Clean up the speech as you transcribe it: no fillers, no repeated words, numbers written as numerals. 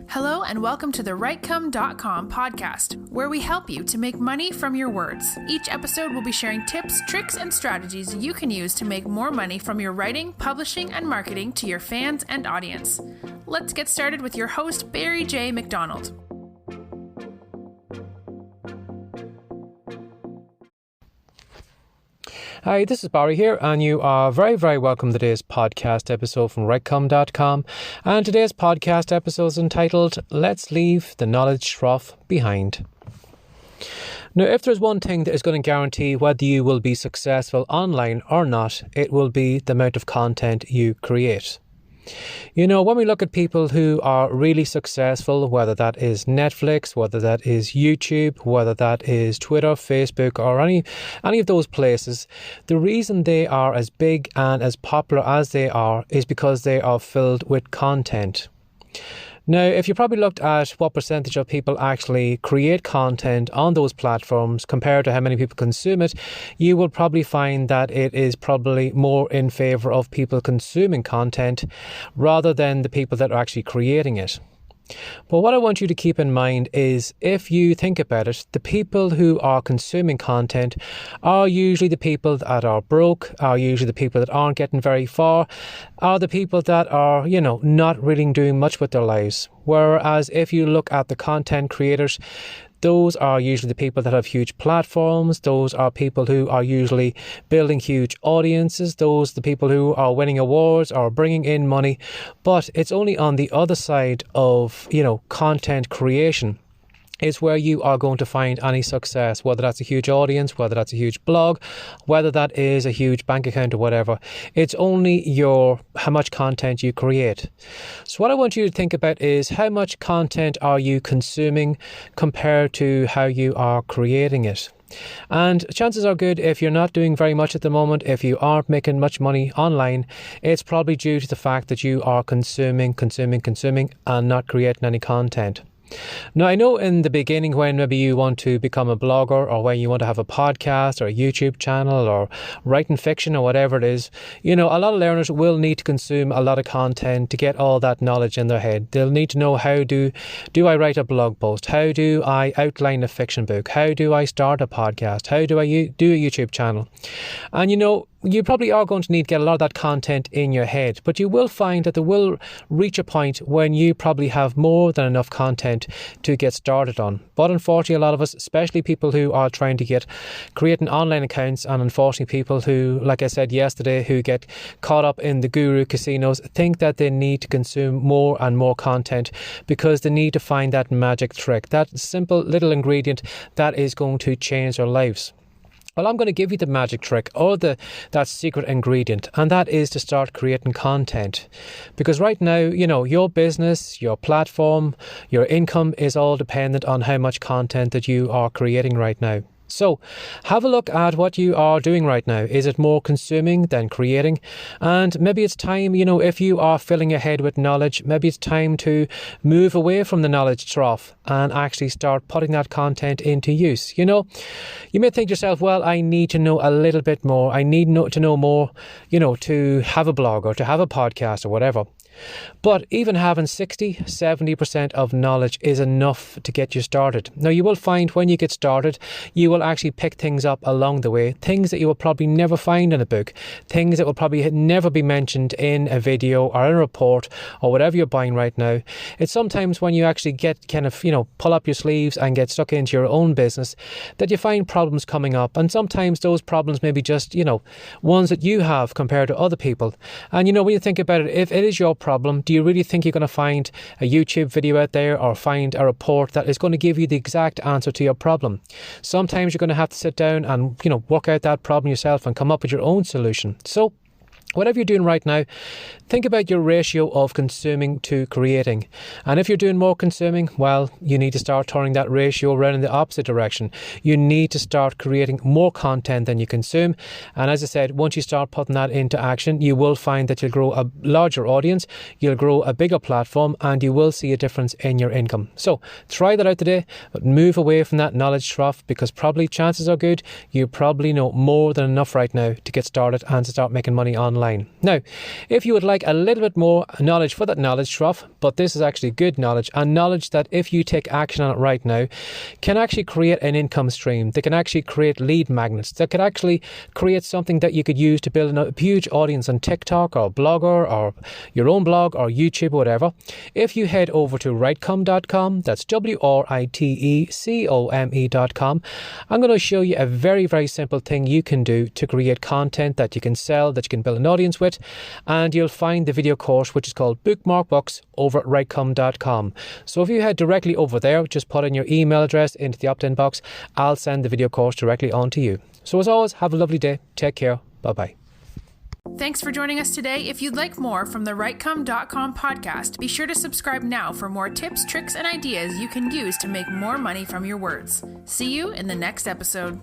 Hello and welcome to the WriteCome.com podcast, where we help you to make money from your words. Each episode will be sharing tips, tricks, and strategies you can use to make more money from your writing, publishing, and marketing to your fans and audience. Let's get started with your host, Barry J. McDonald. Hi, this is Barry here, and you are very welcome to today's podcast episode from WriteCome.com. And today's podcast episode is entitled, Let's Leave the Knowledge Trough Behind. Now, if there's one thing that is going to guarantee whether you will be successful online or not, it will be the amount of content you create. You know, when we look at people who are really successful, whether that is Netflix, whether that is YouTube, whether that is Twitter, Facebook, or any of those places, the reason they are as big and as popular as they are is because they are filled with content. Now, if you probably looked at what percentage of people actually create content on those platforms compared to how many people consume it, you will probably find that it is probably more in favour of people consuming content rather than the people that are actually creating it. But what I want you to keep in mind is, if you think about it, the people who are consuming content are usually the people that are broke, are usually the people that aren't getting very far, are the people that are, not really doing much with their lives. Whereas if you look at the content creators, those are usually the people that have huge platforms. Those are people who are usually building huge audiences. Those are the people who are winning awards or bringing in money. But it's only on the other side of, content creation is where you are going to find any success, whether that's a huge audience, whether that's a huge blog, whether that is a huge bank account or whatever. It's only how much content you create. So what I want you to think about is, how much content are you consuming compared to how you are creating it? And chances are good, if you're not doing very much at the moment, if you aren't making much money online, it's probably due to the fact that you are consuming and not creating any content. Now, I know in the beginning, when maybe you want to become a blogger, or when you want to have a podcast or a YouTube channel or writing fiction or whatever it is, a lot of learners will need to consume a lot of content to get all that knowledge in their head. They'll need to know, how do I write a blog post? How do I outline a fiction book? How do I start a podcast? How do I do a YouTube channel? And you probably are going to need to get a lot of that content in your head, but you will find that there will reach a point when you probably have more than enough content to get started on. But unfortunately, a lot of us, especially people who are trying to creating online accounts, and unfortunately people who, like I said yesterday, who get caught up in the guru casinos, think that they need to consume more and more content because they need to find that magic trick, that simple little ingredient that is going to change their lives. Well, I'm going to give you the magic trick, or that secret ingredient, and that is to start creating content. Because right now, your business, your platform, your income is all dependent on how much content that you are creating right now. So have a look at what you are doing right now. Is it more consuming than creating? And maybe it's time, if you are filling your head with knowledge, maybe it's time to move away from the knowledge trough and actually start putting that content into use. You may think to yourself, well, I need to know a little bit more. I need to know more, to have a blog or to have a podcast or whatever. But even having 60-70% of knowledge is enough to get you started. Now, you will find when you get started, you will actually pick things up along the way, things that you will probably never find in a book, things that will probably never be mentioned in a video or in a report or whatever you're buying right now. It's sometimes when you actually get pull up your sleeves and get stuck into your own business that you find problems coming up. And sometimes those problems may be just, ones that you have compared to other people. And, when you think about it, if it is your problem, do you really think you're going to find a YouTube video out there or find a report that is going to give you the exact answer to your problem? Sometimes you're going to have to sit down and, work out that problem yourself and come up with your own solution. So whatever you're doing right now, think about your ratio of consuming to creating. And if you're doing more consuming, well, you need to start turning that ratio around in the opposite direction. You need to start creating more content than you consume. And as I said, once you start putting that into action, you will find that you'll grow a larger audience, you'll grow a bigger platform, and you will see a difference in your income. So try that out today, but move away from that knowledge trough, because probably chances are good you probably know more than enough right now to get started and to start making money online. online. Now, if you would like a little bit more knowledge for that knowledge trough, but this is actually good knowledge, and knowledge that if you take action on it right now, can actually create an income stream. They can actually create lead magnets. That could actually create something that you could use to build a huge audience on TikTok or Blogger or your own blog or YouTube or whatever. If you head over to writecom.com, that's WRITECOME.com, I'm going to show you a very, very simple thing you can do to create content that you can sell, that you can build an audience with, and you'll find the video course which is called Bookmark Books over at writecom.com. So if you head directly over there, just put in your email address into the opt-in box, I'll send the video course directly on to you. So as always, have a lovely day. Take care. Bye-bye. Thanks for joining us today. If you'd like more from the writecom.com podcast, be sure to subscribe now for more tips, tricks, and ideas you can use to make more money from your words. See you in the next episode.